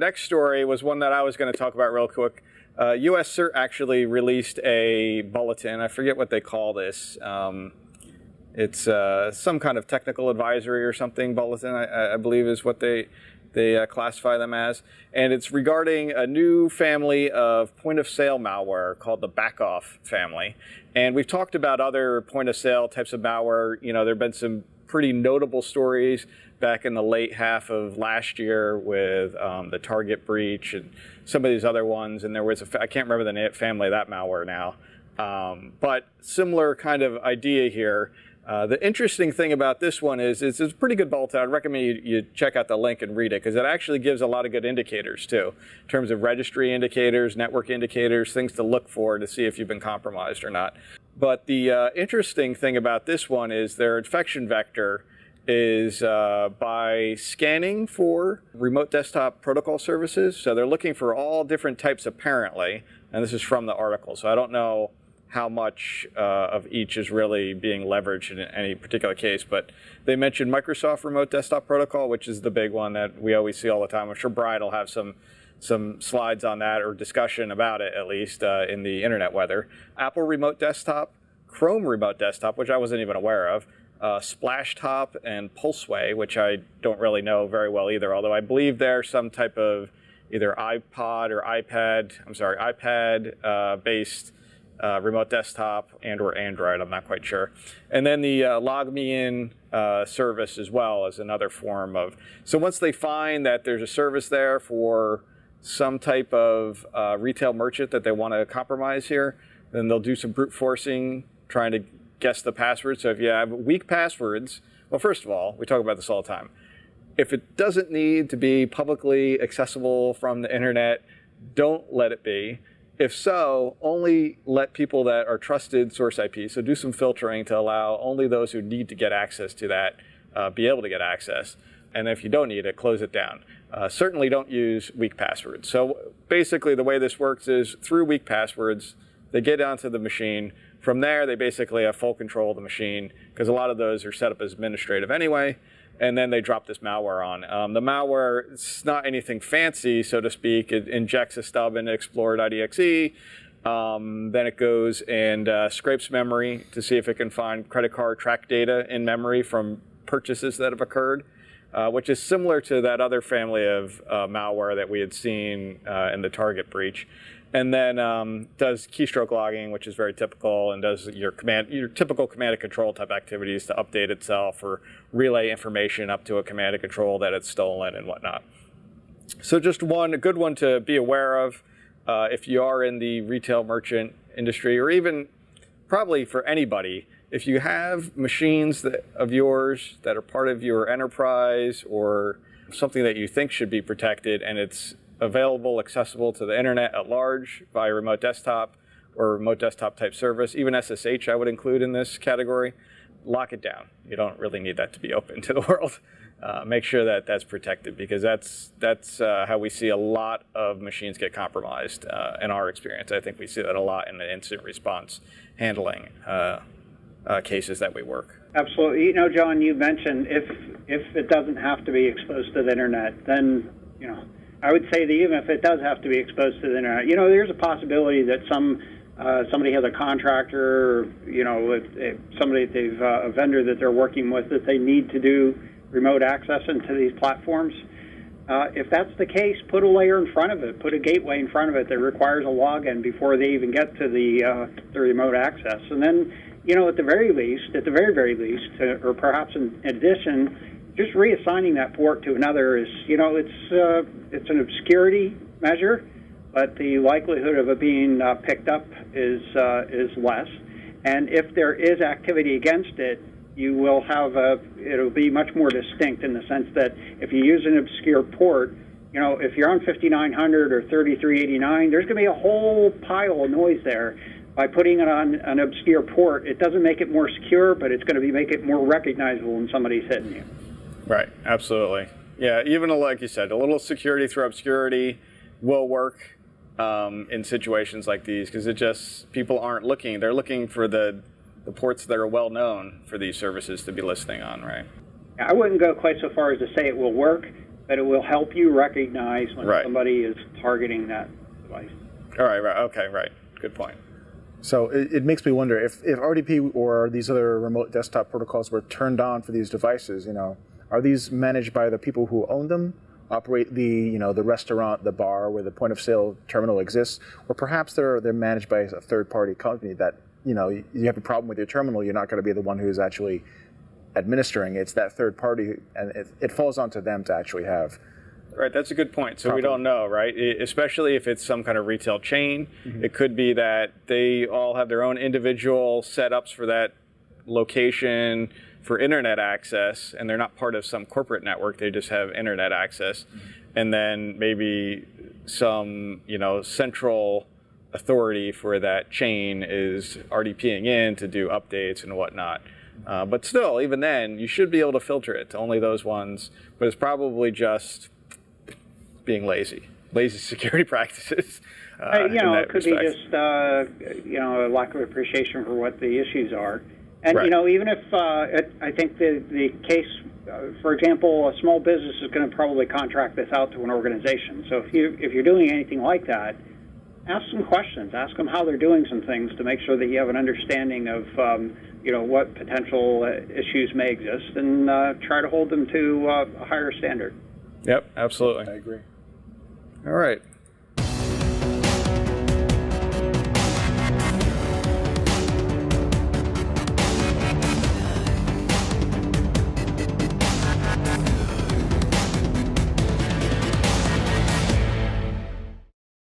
Next story was one that I was going to talk about real quick. US CERT actually released a bulletin. I forget what they call this. It's some kind of technical advisory or something bulletin, I believe is what they classify them as. And it's regarding a new family of point-of-sale malware called the Backoff family. And we've talked about other point-of-sale types of malware. You know, there have been some pretty notable stories back in the late half of last year with the Target breach and some of these other ones. And there was I can't remember the family of that malware now. But similar kind of idea here. The interesting thing about this one is it's a pretty good bulletin. I'd recommend you check out the link and read it, because it actually gives a lot of good indicators too, in terms of registry indicators, network indicators, things to look for to see if you've been compromised or not. But the interesting thing about this one is their infection vector is by scanning for remote desktop protocol services. So they're looking for all different types apparently, and this is from the article. So I don't know how much of each is really being leveraged in any particular case, but they mentioned Microsoft Remote Desktop Protocol, which is the big one that we always see all the time. I'm sure Brad will have some slides on that, or discussion about it at least in the internet weather. Apple Remote Desktop, Chrome Remote Desktop, which I wasn't even aware of, Splashtop, and Pulseway, which I don't really know very well either, although I believe they're some type of either iPod or iPad based remote desktop and or Android, I'm not quite sure. And then the LogMeIn service as well as another form of, so once they find that there's a service there for some type of retail merchant that they want to compromise here, then they'll do some brute forcing, trying to guess the password. So if you have weak passwords, well, first of all, we talk about this all the time. If it doesn't need to be publicly accessible from the internet, don't let it be. If so, only let people that are trusted source IP, so do some filtering to allow only those who need to get access to that be able to get access. And if you don't need it, close it down. Certainly don't use weak passwords. So basically the way this works is through weak passwords, they get onto the machine. From there, they basically have full control of the machine, because a lot of those are set up as administrative anyway. And then they drop this malware on. The malware, it's not anything fancy, so to speak. It injects a stub into Explorer.exe. Then it goes and scrapes memory to see if it can find credit card track data in memory from purchases that have occurred, which is similar to that other family of malware that we had seen in the Target breach. And then does keystroke logging, which is very typical, and does your typical command and control type activities to update itself or relay information up to a command and control that it's stolen and whatnot. So just a good one to be aware of if you are in the retail merchant industry, or even probably for anybody. If you have machines of yours that are part of your enterprise or something that you think should be protected, and it's available, accessible to the internet at large via remote desktop or remote desktop type service, even SSH I would include in this category, lock it down. You don't really need that to be open to the world. Make sure that that's protected, because that's how we see a lot of machines get compromised in our experience. I think we see that a lot in the incident response handling cases that we work. Absolutely. You know, John, you mentioned if it doesn't have to be exposed to the internet, then, you know, I would say that even if it does have to be exposed to the internet, you know, there's a possibility that somebody has a contractor, or, you know, a vendor that they're working with, that they need to do remote access into these platforms. If that's the case, put a layer in front of it, put a gateway in front of it that requires a login before they even get to the remote access. And then, you know, at the very very least, or perhaps in addition, just reassigning that port to another is, you know, it's an obscurity measure, but the likelihood of it being picked up is less. And if there is activity against it, you will have it'll be much more distinct, in the sense that if you use an obscure port, you know, if you're on 5900 or 3389, there's going to be a whole pile of noise there. By putting it on an obscure port, it doesn't make it more secure, but it's going to make it more recognizable when somebody's hitting you. Right, absolutely. Yeah, even like you said, a little security through obscurity will work in situations like these, because people aren't looking. They're looking for the ports that are well known for these services to be listening on, right? I wouldn't go quite so far as to say it will work, but it will help you recognize when Right. somebody is targeting that device. All right, right, okay, right. Good point. So it makes me wonder if RDP or these other remote desktop protocols were turned on for these devices, are these managed by the people who own them, operate the the restaurant, the bar where the point of sale terminal exists, or perhaps they're managed by a third party company that you have a problem with your terminal, you're not going to be the one who's actually administering. It's that third party, and it falls onto them to actually have. Right, that's a good point. So we don't know, right? Especially if it's some kind of retail chain. It could be that they all have their own individual setups for that location for internet access, and they're not part of some corporate network. They just have internet access. And then maybe some, central authority for that chain is RDPing in to do updates and whatnot. But still, even then, you should be able to filter it to only those ones. But it's probably just being lazy security practices. It could be just a lack of appreciation for what the issues are, and Right. Even if I think the case, for example, a small business is going to probably contract this out to an organization. So if you're doing anything like that, ask some questions. Ask them how they're doing some things to make sure that you have an understanding of what potential issues may exist, and try to hold them to a higher standard. Yep, absolutely. I agree. All right.